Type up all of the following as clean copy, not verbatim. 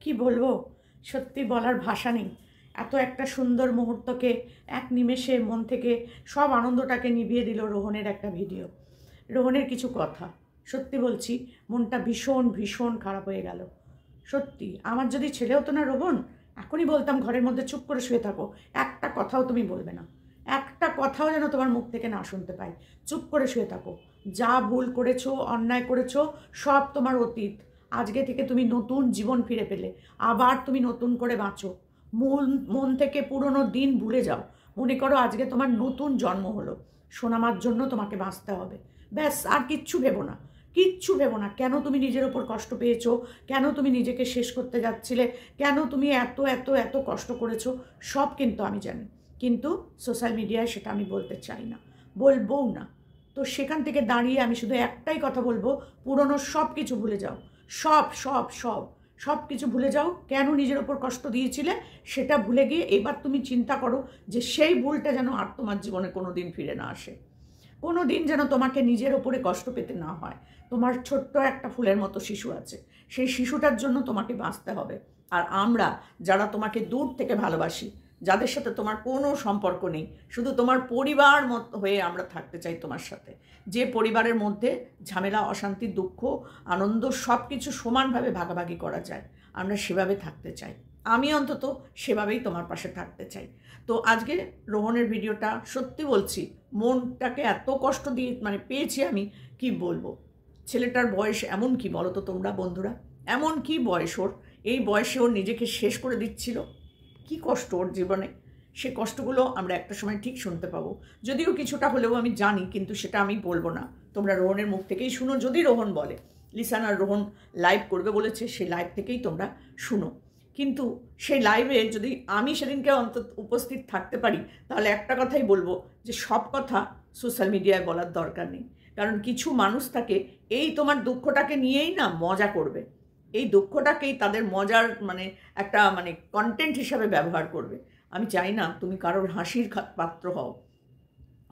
কি বলবো, সত্যি বলার ভাষা নেই। এত একটা সুন্দর মুহূর্তকে এক নিমেষে মন থেকে সব আনন্দটাকে নিভিয়ে দিল রোহনের একটা ভিডিও, রোহনের কিছু কথা। সত্যি বলছি, মনটা ভীষণ ভীষণ খারাপ হয়ে গেল। সত্যি আমার যদি ছেলে হতো না রোহন, এখনই বলতাম ঘরের মধ্যে চুপ করে শুয়ে থাকো, একটা কথাও তুমি বলবে না, একটা কথাও যেন তোমার মুখ থেকে না শুনতে পাই, চুপ করে শুয়ে থাকো। যা ভুল করেছো, অন্যায় করেছো, সব তোমার অতীত। আজকে থেকে তুমি নতুন জীবন ফিরে পেলে, আবার তুমি নতুন করে বাঁচো। মন থেকে পুরনো দিন ভুলে যাও। মনে করো আজকে তোমার নতুন জন্ম হলো, সোনামার জন্য তোমাকে বাঁচতে হবে। ব্যাস, আর কিচ্ছু ভেবো না, কিচ্ছু ভেবো না। কেন তুমি নিজের ওপর কষ্ট পেয়েছো, কেন তুমি নিজেকে শেষ করতে যাচ্ছিলে, কেন তুমি এত এত এত কষ্ট করেছো, সব কিন্তু আমি জানি। কিন্তু সোশ্যাল মিডিয়ায় সেটা আমি বলতে চাই না, বলবোও না। তো সেখান থেকে দাঁড়িয়ে আমি শুধু একটাই কথা বলবো, পুরনো সব কিছু ভুলে যাও। সব সব সব সব কিছু ভুলে যাও। কেন নিজের ওপর কষ্ট দিয়েছিলে সেটা ভুলে গিয়ে এবার তুমি চিন্তা করো যে সেই ভুলটা যেন আর তোমার জীবনে কোনো দিন ফিরে না আসে। কোনো দিন যেন তোমাকে নিজের ওপরে কষ্ট পেতে না হয়। তোমার ছোট্ট একটা ফুলের মতো শিশু আছে, সেই শিশুটার জন্য তোমাকে বাঁচতে হবে। আর আমরা যারা তোমাকে দূর থেকে ভালোবাসি, যাদের সাথে তোমার কোনো সম্পর্ক নেই, শুধু তোমার পরিবার মতো হয়ে আমরা থাকতে চাই তোমার সাথে। যে পরিবারের মধ্যে ঝামেলা, অশান্তি, দুঃখ, আনন্দ সব কিছু সমানভাবে ভাগাভাগি করা যায়, আমরা সেভাবে থাকতে চাই। আমি অন্তত সেভাবেই তোমার পাশে থাকতে চাই। তো আজকে রোহনের ভিডিওটা সত্যি বলছি, মনটাকে এত কষ্ট দিয়ে পেয়েছি আমি, কি বলবো। ছেলেটার বয়স এমন কি বলো তো তোমরা বন্ধুরা, এমন কি বয়স ওর, এই বয়সে ওর নিজেকে শেষ করে দিচ্ছিল। কি কষ্ট ওর জীবনে, সে কষ্টগুলো আমরা একটা সময় ঠিক শুনতে পাবো। যদিও কিছুটা হলেও আমি জানি, কিন্তু সেটা আমি বলবো না, তোমরা রোহনের মুখ থেকেই শুনো। যদি রোহন বলে, লিসান আর রোহন লাইভ করবে বলেছে, সেই লাইভ থেকেই তোমরা শুনো। কিন্তু সেই লাইভে যদি আমি সেদিনকে অন্তত উপস্থিত থাকতে পারি, তাহলে একটা কথাই বলবো যে সব কথা সোশ্যাল মিডিয়ায় বলার দরকার নেই। কারণ কিছু মানুষ থাকে এই তোমার দুঃখটাকে নিয়েই না মজা করবে, এই দুঃখটাকেই তাদের মজার একটা কন্টেন্ট হিসাবে ব্যবহার করবে। আমি চাই না তুমি কারোর হাসির পাত্র হও।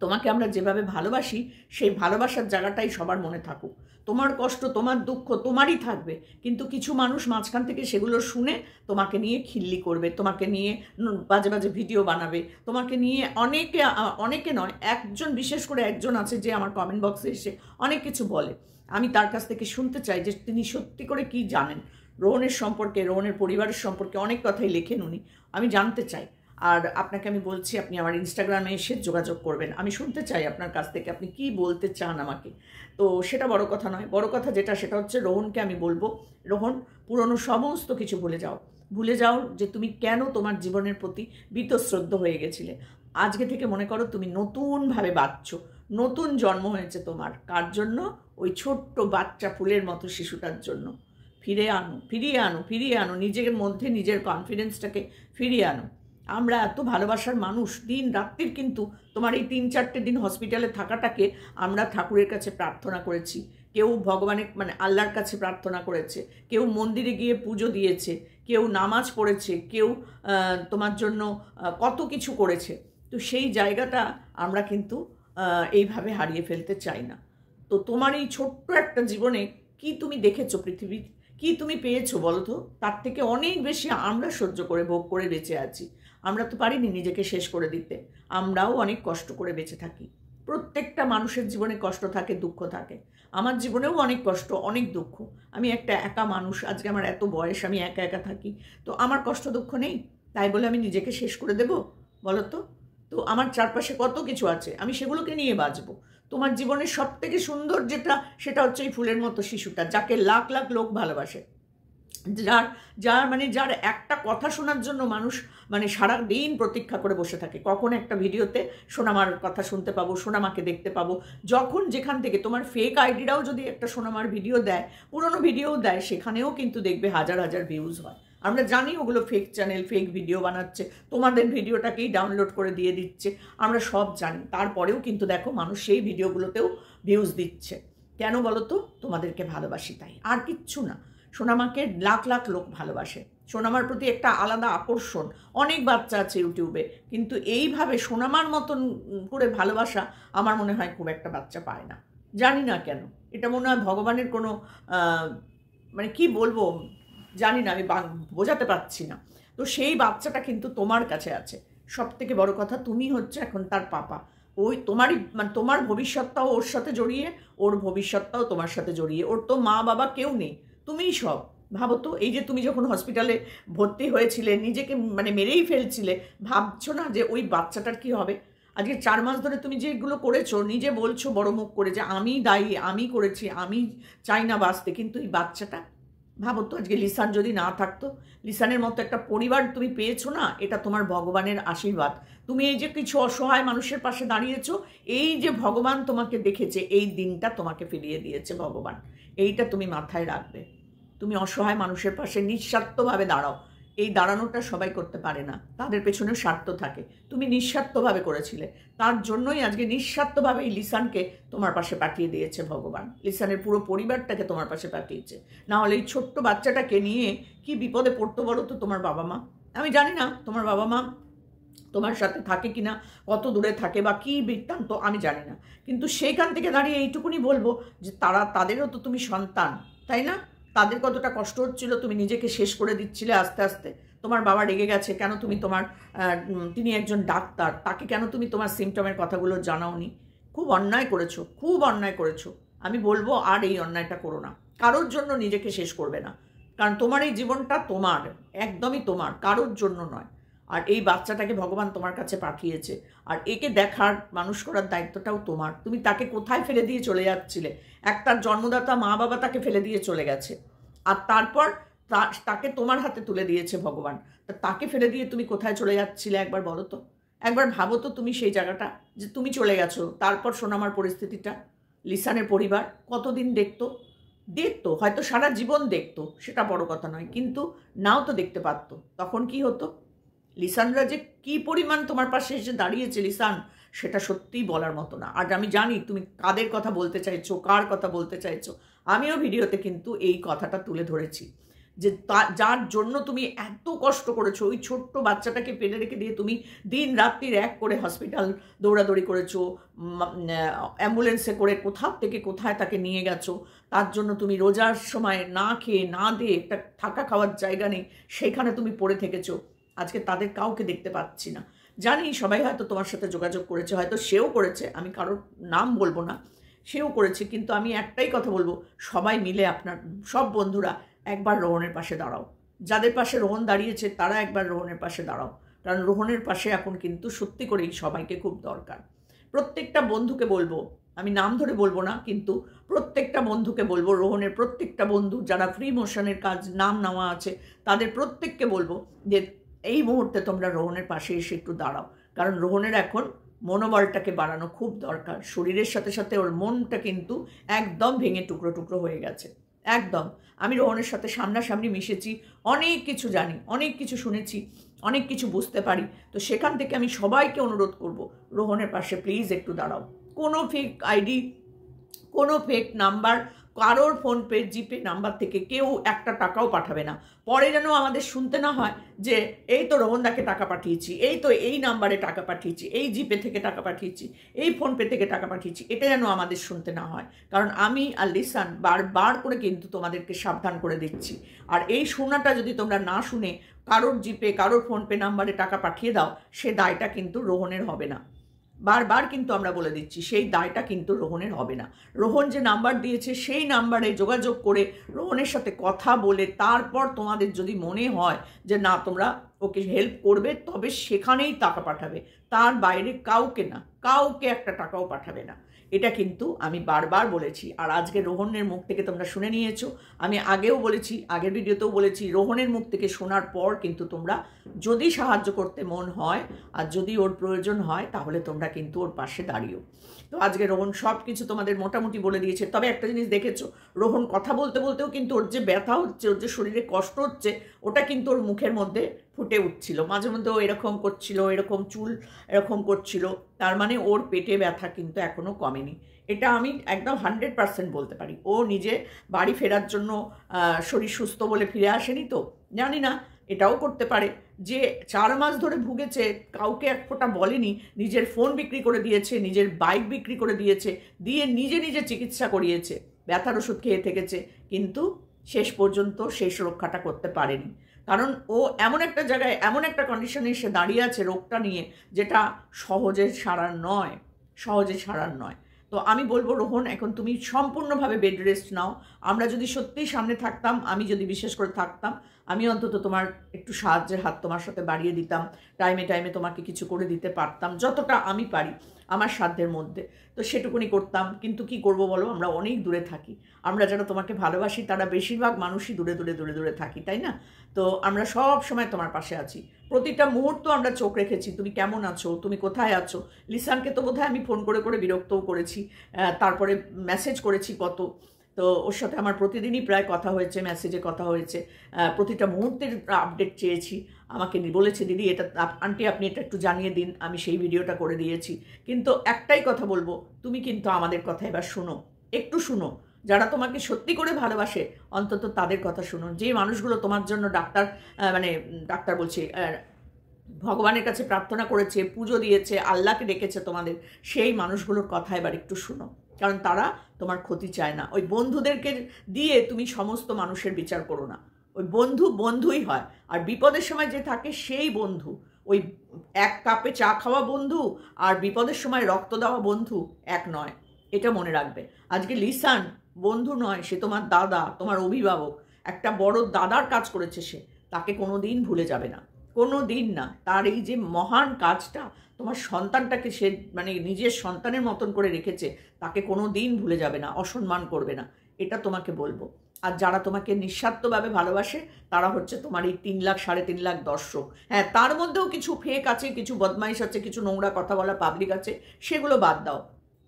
তোমাকে আমরা যেভাবে ভালোবাসি, সেই ভালোবাসার জায়গাটাই সবার মনে থাকুক। তোমার কষ্ট, তোমার দুঃখ তোমারই থাকবে, কিন্তু কিছু মানুষ মাঝখান থেকে সেগুলো শুনে তোমাকে নিয়ে খিল্লি করবে, তোমাকে নিয়ে বাজে বাজে ভিডিও বানাবে, তোমাকে নিয়ে অনেকে নয়, একজন, বিশেষ করে একজন আছে যে আমার কমেন্ট বক্সে এসে অনেক কিছু বলে। আমি তার কাছ থেকে শুনতে চাই যে তিনি সত্যি করে কি জানেন রোহনের সম্পর্কে, রোহনের পরিবারের সম্পর্কে অনেক কথাই লেখেন উনি। আমি জানতে চাই। আর আপনাকে আমি বলছি, আপনি আমার ইনস্টাগ্রামে এসে যোগাযোগ করবেন। আমি শুনতে চাই আপনার কাছ থেকে আপনি কি বলতে চান আমাকে। তো সেটা বড় কথা নয়, বড় কথা সেটা হচ্ছে রোহনকে আমি বলবো, রোহন, পুরনো সমস্ত কিছু ভুলে যাও। ভুলে যাও যে তুমি কেন তোমার জীবনের প্রতি বীতশ্রদ্ধ হয়ে গেছিলে। আজকে থেকে মনে করো তুমি নতুনভাবে বাঁচছো, নতুন জন্ম হয়েছে তোমার। কার জন্য? ওই ছোট্ট বাচ্চা ফুলের মতো শিশুটার জন্য। ফিরে আনো, ফিরিয়ে আনো, ফিরিয়ে আনো নিজের মধ্যে, নিজের কনফিডেন্সটাকে ফিরিয়ে আনো। আমরা এত ভালোবাসার মানুষ, দিন রাত্রির কিন্তু তোমার এই 3-4টে দিন হসপিটালে থাকাটাকে আমরা ঠাকুরের কাছে প্রার্থনা করেছি। কেউ ভগবানের আল্লাহর কাছে প্রার্থনা করেছে, কেউ মন্দিরে গিয়ে পুজো দিয়েছে, কেউ নামাজ পড়েছে, কেউ তোমার জন্য কত কিছু করেছে। তো সেই জায়গাটা আমরা কিন্তু এইভাবে হারিয়ে ফেলতে চাই না। তো তোমার এই ছোট্ট একটা জীবনে কি তুমি দেখেছো পৃথিবীর, কি তুমি পেয়েছো বলো তো? তার থেকে অনেক বেশি আমরা সহ্য করে ভোগ করে বেঁচে আছি। আমরা তো পারিনি নিজেকে শেষ করে দিতে, আমরাও অনেক কষ্ট করে বেঁচে থাকি। প্রত্যেকটা মানুষের জীবনে কষ্ট থাকে, দুঃখ থাকে। আমার জীবনেও অনেক কষ্ট, অনেক দুঃখ। আমি একটা একা মানুষ, আজকে আমার এত বয়স, আমি একা একা থাকি। তো আমার কষ্ট দুঃখ নেই তাই বলে আমি নিজেকে শেষ করে দেব বলো তো? তো আমার চারপাশে কত কিছু আছে, আমি সেগুলোকে নিয়ে বাঁচবো। তোমার জীবনের সব থেকে সুন্দর যেটা, সেটা হচ্ছে এই ফুলের মতো শিশুটা, যাকে লাখ লাখ লোক ভালোবাসে, যার যার যার একটা কথা শোনার জন্য মানুষ সারা দিন প্রতীক্ষা করে বসে থাকে, কখন একটা ভিডিওতে সোনামার কথা শুনতে পাবো, সোনামাকে দেখতে পাবো। যখন যেখান থেকে তোমার ফেক আইডিরাও যদি একটা সোনামার ভিডিও দেয়, পুরনো ভিডিও দেয়, সেখানেও কিন্তু দেখবে হাজার হাজার ভিউজ হয়। আমরা জানি ওগুলো ফেক চ্যানেল, ফেক ভিডিও বানাচ্ছে, তোমাদের ভিডিওটাকেই ডাউনলোড করে দিয়ে দিচ্ছে, আমরা সব জানি। তারপরেও কিন্তু দেখো মানুষ সেই ভিডিওগুলোতেও ভিউজ দিচ্ছে। কেন বলো তো? তোমাদেরকে ভালোবাসি তাই, আর কিচ্ছু না। সোনামাকে লাখ লাখ লোক ভালোবাসে, সোনামার প্রতি একটা আলাদা আকর্ষণ। অনেক বাচ্চা আছে ইউটিউবে, কিন্তু এইভাবে সোনামার মতন করে ভালোবাসা আমার মনে হয় খুব একটা বাচ্চা পায় না। জানি না কেন, এটা মনে হয় ভগবানের কোনো কি বলবো, জানি না, আমি বোঝাতে পারছি না। তো সেই বাচ্চাটা কিন্তু তোমার কাছে আছে। সব থেকে বড় কথা, তুমি হচ্ছে এখন তার পাপা। ওই তোমারই মানে তোমার ভবিষ্যৎটাও ওর সাথে জড়িয়ে, ওর ভবিষ্যৎটাও তোমার সাথে জড়িয়ে। ওর তো মা বাবা কেউ নেই, তুমিই সব। ভাবো তো, এই যে তুমি যখন হসপিটালে ভর্তি হয়েছিলে, নিজেকে মানে মেরেই ফেলছিলে, ভাবছো না যে ওই বাচ্চাটার কি হবে? আজকে 4 মাস ধরে তুমি যেগুলো করেছো, নিজে বলছো বড় মুখ করে যে আমি দায়ী, আমি করেছি, আমি চাই না বাঁচতে, কিন্তু এই বাচ্চাটা ভাবো তো, আজকে লিসান যদি না থাকতো, লিসানের মতো একটা পরিবার তুমি পেয়েছো না, এটা তোমার ভগবানের আশীর্বাদ। তুমি এই যে কিছু অসহায় মানুষের পাশে দাঁড়িয়েছো, এই যে ভগবান তোমাকে দেখেছে, এই দিনটা তোমাকে ফিরিয়ে দিয়েছে ভগবান। এইটা তুমি মাথায় রাখবে। তুমি অসহায় মানুষের পাশে নিঃস্বার্থভাবে দাঁড়াও। এই দাঁড়ানোটা সবাই করতে পারে না, তাদের পেছনেও স্বার্থ থাকে। তুমি নিঃস্বার্থভাবে করেছিলে, তার জন্যই আজকে নিঃস্বার্থভাবে এই লিসানকে তোমার পাশে পাঠিয়ে দিয়েছে ভগবান। লিসানের পুরো পরিবারটাকে তোমার পাশে পাঠিয়েছে। না হলে এই ছোট্ট বাচ্চাটাকে নিয়ে কি বিপদে পড়তো বলো তো তোমার বাবা মা। আমি জানি না তোমার বাবা মা তোমার সাথে থাকে কিনা, কত দূরে থাকে বা কী বৃত্তান্ত আমি জানি না, কিন্তু সেইখান থেকে দাঁড়িয়ে এইটুকুনি বলবো যে তাদেরও তো তুমি সন্তান, তাই না? তাদের কতটা কষ্ট হচ্ছিল, তুমি নিজেকে শেষ করে দিচ্ছিলে আস্তে আস্তে। তোমার বাবা রেগে গেছে কেন, তুমি তিনি একজন ডাক্তার, তাকে কেন তুমি তোমার সিমটমের কথাগুলো জানাওনি? খুব অন্যায় করেছো, খুব অন্যায় করেছো। আমি বলবো আর এই অন্যায়টা করো না, কারোর জন্য নিজেকে শেষ করবে না। কারণ তোমার এই জীবনটা তোমার, একদমই তোমার, কারোর জন্য নয়। আর এই বাচ্চাটাকে ভগবান তোমার কাছে পাঠিয়েছে, আর একে দেখার, মানুষ করার দায়িত্বটাও তোমার। তুমি তাকে কোথায় ফেলে দিয়ে চলে যাচ্ছিলে? তার জন্মদাতা মা বাবা তাকে ফেলে দিয়ে চলে গেছে, আর তারপর তাকে তোমার হাতে তুলে দিয়েছে ভগবান। তাকে ফেলে দিয়ে তুমি কোথায় চলে যাচ্ছিলে একবার বলো তো? একবার ভাবো তো তুমি সেই জায়গাটা, যে তুমি চলে গেছো, তারপর সোনামার পরিস্থিতিটা। লিসানের পরিবার কতদিন দেখতো, হয়তো সারা জীবন দেখতো, সেটা বড় কথা নয়, কিন্তু নাও তো দেখতে পারতো। তখন কি হতো? লিসানরা যে কি পরিমাণ তোমার পাশে এসে দাঁড়িয়েছে লিসান, সেটা সত্যিই বলার মতো না। আর আমি জানি তুমি কাদের কথা বলতে চাইছো, কার কথা বলতে চাইছো। আমিও ভিডিওতে কিন্তু এই কথাটা তুলে ধরেছি, যে যার জন্য তুমি এত কষ্ট করেছো, ওই ছোট্ট বাচ্চাটাকে ফেলে রেখে দিয়ে তুমি দিন রাত্রির এক করে হসপিটাল দৌড়াদৌড়ি করেছো, অ্যাম্বুলেন্সে করে কোথাও থেকে কোথায় তাকে নিয়ে গেছো। তার জন্য তুমি রোজার সময় না খেয়ে না দিয়ে, একটা থাকা খাওয়ার জায়গা নেই, সেখানে তুমি পড়ে থেকেছো। আজকে তাদের কাউকে দেখতে পাচ্ছি না। জানি সবাই হয়তো তোমার সাথে যোগাযোগ করেছে, হয়তো সেও করেছে, আমি কারোর নাম বলবো না, সেও করেছে, কিন্তু আমি একটাই কথা বলবো, সবাই মিলে আপনার সব বন্ধুরা একবার রোহনের পাশে দাঁড়াও। যাদের পাশে রোহন দাঁড়িয়েছে তারা একবার রোহনের পাশে দাঁড়াও, কারণ রোহনের পাশে এখন কিন্তু সত্যি করেই সবাইকে খুব দরকার। প্রত্যেকটা বন্ধুকে বলবো, আমি নাম ধরে বলবো না, কিন্তু প্রত্যেকটা বন্ধুকে বলবো, রোহনের প্রত্যেকটা বন্ধু যারা ফ্রি মোশনের কাজ নাম নেওয়া আছে, তাদের প্রত্যেককে বলবো যে এই মুহূর্তে তোমরা রোহনের পাশে এসে একটু দাঁড়াও। কারণ রোহনের এখন মনোবলটাকে বাড়ানো খুব দরকার। শরীরের সাথে সাথে ওর মনটা কিন্তু একদম ভেঙে টুকরো টুকরো হয়ে গেছে, একদম। আমি রোহনের সাথে সামনাসামনি মিশেছি, অনেক কিছু জানি, অনেক কিছু শুনেছি, অনেক কিছু বুঝতে পারি। তো সেখান থেকে আমি সবাইকে অনুরোধ করব, রোহনের পাশে প্লিজ একটু দাঁড়াও। কোনো ফেক আইডি, কোনো ফেক নাম্বার, কারোর ফোনপে জিপে নাম্বার থেকে কেউ একটা টাকাও পাঠাবে না। পরে যেন আমাদের শুনতে না হয় যে এই তো রোহনদাকে টাকা পাঠিয়েছি, এই তো এই নাম্বারে টাকা পাঠিয়েছি, এই জিপে থেকে টাকা পাঠিয়েছি, এই ফোনপে থেকে টাকা পাঠিয়েছি, এটা যেন আমাদের শুনতে না হয়। কারণ আমি আর লিসান বারবার করে কিন্তু তোমাদেরকে সাবধান করে দিচ্ছি। আর এই শোনাটা যদি তোমরা না শুনে কারোর জিপে, কারোর ফোনপে নাম্বারে টাকা পাঠিয়ে দাও, সে দায়টা কিন্তু রোহনের হবে না। বারবার কিন্তু আমরা বলে দিচ্ছি, সেই দায়টা কিন্তু রোহনের হবে না। রোহন যে নাম্বার দিয়েছে সেই নাম্বারে যোগাযোগ করে রোহনের সাথে কথা বলে, তারপর তোমাদের যদি মনে হয় যে না তোমরা ওকে হেল্প করবে, তবে সেখানেই টাকা পাঠাবে, তার বাইরে কাউকে না, কাউকে একটা টাকাও পাঠাবে না। এটা কিন্তু আমি বারবার বলেছি, আর আজকে রোহনের মুখ থেকে তোমরা শুনে নিয়েছো। আমি আগেও বলেছি, আগের ভিডিওতেও বলেছি, রোহনের মুখ থেকে শোনার পর কিন্তু তোমরা যদি সাহায্য করতে মন হয় আর যদি ওর প্রয়োজন হয়, তাহলে তোমরা কিন্তু ওর পাশে দাঁড়িও। তো আজকে রোহন সব কিছু তোমাদের মোটামুটি বলে দিয়েছে। তবে একটা জিনিস দেখেছো, রোহন কথা বলতে বলতেও কিন্তু ওর যে ব্যথা হচ্ছে, ওর যে শরীরে কষ্ট হচ্ছে, ওটা কিন্তু ওর মুখের মধ্যে ফুটে উঠছিল। মাঝে মধ্যে ও এরকম করছিল, এরকম চুল এরকম করছিল, তার মানে ওর পেটে ব্যথা কিন্তু এখনও কমেনি। এটা আমি একদম 100% বলতে পারি। ও নিজে বাড়ি ফেরার জন্য শরীর সুস্থ বলে ফিরে আসেনি, তো জানি না, এটাও করতে পারে যে 4 মাস ধরে ভুগেছে, কাউকে এক ফোঁটা বলেনি, নিজের ফোন বিক্রি করে দিয়েছে, নিজের বাইক বিক্রি করে দিয়েছে, দিয়ে নিজে নিজে চিকিৎসা করিয়েছে, ব্যথার ওষুধ খেয়ে থেকেছে, কিন্তু শেষ পর্যন্ত শেষ রক্ষাটা করতে পারেনি, কারণ ও এমন একটা জায়গায় এমন একটা কন্ডিশনে এসে দাঁড়িয়ে আছে রোগটা নিয়ে, যেটা সহজে সারার নয়, সহজে সারার নয়। তো আমি বলবো রোহন, এখন তুমি সম্পূর্ণভাবে বেড রেস্ট নাও। আমরা যদি সত্যিই সামনে থাকতাম, আমি যদি বিশেষ করে থাকতাম, আমি অন্তত তোমার একটু সাহায্যের হাত তোমার সাথে বাড়িয়ে দিতাম, টাইমে টাইমে তোমাকে কিছু করে দিতে পারতাম, যতটা আমি পারি আমার সাধ্যের মধ্যে, তো সেটুকুনি করতাম। কিন্তু কি করব বলো, আমরা অনেক দূরে থাকি। আমরা যারা তোমাকে ভালোবাসি তারা বেশিরভাগ মানুষই দূরে দূরে দূরে দূরে থাকি, তাই না? তো আমরা সব সময় তোমার পাশে আছি, প্রতিটা মুহূর্ত আমরা চোখ রেখেছি তুমি কেমন আছো, তুমি কোথায় আছো। লিসানকে তো বোধহয় আমি ফোন করে করে বিরক্তও করেছি, তারপরে মেসেজ করেছি কত, তো ওর সাথে আমার প্রতিদিনই প্রায় কথা হয়েছে, মেসেজে কথা হয়েছে, প্রতিটা মুহূর্তের আপডেট চেয়েছি। আমাকে বলেছে দিদি এটা আন্টি আপনি এটা একটু জানিয়ে দিন, আমি সেই ভিডিওটা করে দিয়েছি। কিন্তু একটাই কথা বলবো, তুমি কিন্তু আমাদের কথা এবার শুনো, একটু শুনো। যারা তোমাকে সত্যি করে ভালোবাসে অন্তত তাদের কথা শুনো। যে মানুষগুলো তোমার জন্য ডাক্তার বলছি, ভগবানের কাছে প্রার্থনা করেছে, পুজো দিয়েছে, আল্লাহকে ডেকেছে তোমাদের, সেই মানুষগুলোর কথা এবার একটু শুনো, কারণ তারা তোমার ক্ষতি চায় না। ওই বন্ধুদেরকে দিয়ে তুমি সমস্ত মানুষের বিচার করো না। ওই বন্ধু বন্ধুই হয়, আর বিপদের সময় যে থাকে সেই বন্ধু। ওই এক কাপে চা খাওয়া বন্ধু আর বিপদের সময় রক্ত দেওয়া বন্ধু এক নয়, এটা মনে রাখবে। আজকে লিসান বন্ধু নয়, সে তোমার দাদা, তোমার অভিভাবক, একটা বড় দাদার কাজ করেছে সে, তাকে কোনো দিন ভুলে যাবে না, কোনো দিন না। তার এই যে মহান কাজটা, তোমার সন্তানটাকে সে নিজের সন্তানের মতন করে রেখেছে, তাকে কোনো দিন ভুলে যাবে না, অসম্মান করবে না, এটা তোমাকে বলবো। আর যারা তোমাকে নিঃস্বার্থভাবে ভালোবাসে তারা হচ্ছে তোমার এই 3 লাখ 3.5 লাখ দর্শক। হ্যাঁ, তার মধ্যেও কিছু ফেক আছে, কিছু বদমাইশ আছে, কিছু নোংরা কথা বলা পাবলিক আছে, সেগুলো বাদ দাও।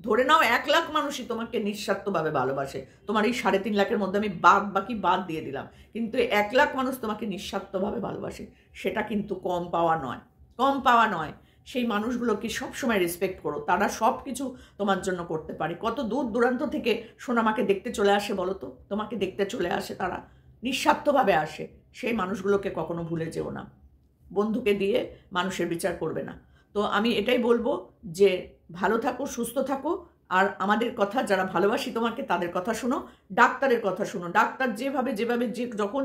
ধরে নাও 1 লাখ মানুষই তোমাকে নিঃস্বার্থভাবে ভালোবাসে, তোমার এই 3.5 লাখের মধ্যে আমি বাকি বাদ দিয়ে দিলাম, কিন্তু 1 লাখ মানুষ তোমাকে নিঃস্বার্থভাবে ভালোবাসে, সেটা কিন্তু কম পাওয়া নয়, কম পাওয়া নয়। সেই মানুষগুলোকে সবসময় রেসপেক্ট করো, তারা সব কিছু তোমার জন্য করতে পারে। কত দূর দূরান্ত থেকে সোনামাকে দেখতে চলে আসে বলো তো, তোমাকে দেখতে চলে আসে, তারা নিঃস্বার্থভাবে আসে। সেই মানুষগুলোকে কখনো ভুলে যেও না। বন্ধুকে দিয়ে মানুষের বিচার করবে না। তো আমি এটাই বলবো যে ভালো থাকো, সুস্থ থাকো, আর আমাদের কথা, যারা ভালোবাসি তোমাকে তাদের কথা শোনো, ডাক্তারের কথা শোনো। ডাক্তার যেভাবে যখন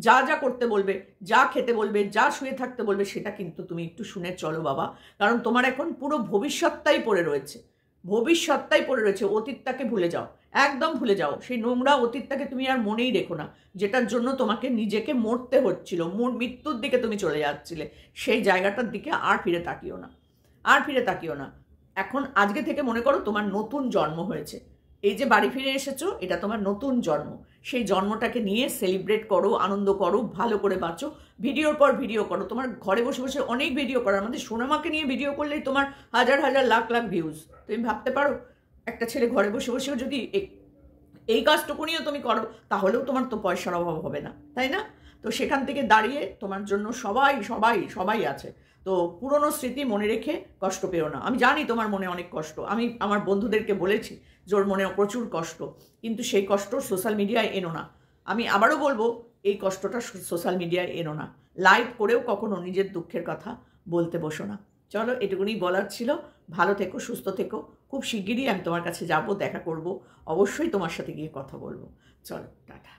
যা করতে বলবে, যা খেতে বলবে, যা শুয়ে থাকতে বলবে, সেটা কিন্তু তুমি একটু শুনে চলো বাবা। কারণ তোমার এখন পুরো ভবিষ্যৎটাই পড়ে রয়েছে, ভবিষ্যৎটাই পড়ে রয়েছে। অতীতটাকে ভুলে যাও, একদম ভুলে যাও। সেই নোংরা অতীতটাকে তুমি আর মনেই রেখো না, যেটার জন্য তোমাকে নিজেকে মরতে হচ্ছিল, মৃত্যুর দিকে তুমি চলে যাচ্ছিলে। সেই জায়গাটার দিকে আর ফিরে তাকিও না, আর ফিরে তাকিও না। এখন আজকে থেকে মনে করো তোমার নতুন জন্ম হয়েছে, এই যে বাড়ি ফিরে এসেছো, এটা তোমার নতুন জন্ম। সেই জন্মটাকে নিয়ে সেলিব্রেট করো, আনন্দ করো, ভালো করে বাঁচো, ভিডিওর পর ভিডিও করো। তোমার ঘরে বসে বসে অনেক ভিডিও করো, আমাদের সোনামাকে নিয়ে ভিডিও করলেই তোমার হাজার হাজার লাখ লাখ ভিউজ। তুমি ভাবতে পারো, একটা ছেলে ঘরে বসে বসেও যদি এই কাজটুকুনিও তুমি করো, তাহলেও তোমার তো পয়সার অভাব হবে না, তাই না? তো সেখান থেকে দাঁড়িয়ে তোমার জন্য সবাই সবাই সবাই আছে। তো পুরনো স্মৃতি মনে রেখে কষ্ট পেও না। আমি জানি তোমার মনে অনেক কষ্ট, আমি আমার বন্ধুদেরকে বলেছি যে ওর মনে প্রচুর কষ্ট, কিন্তু সেই কষ্ট সোশ্যাল মিডিয়ায় এনো না। আমি আবারও বলবো, এই কষ্টটা সোশ্যাল মিডিয়ায় এনো না। লাইভ করেও কখনো নিজের দুঃখের কথা বলতে বসো না। চলো, এটুকুনি বলার ছিল। ভালো থেকো, সুস্থ থেকো। খুব শিগগিরই আমি তোমার কাছে যাব, দেখা করব, অবশ্যই তোমার সাথে গিয়ে কথা বলবো। চলো, টাটা।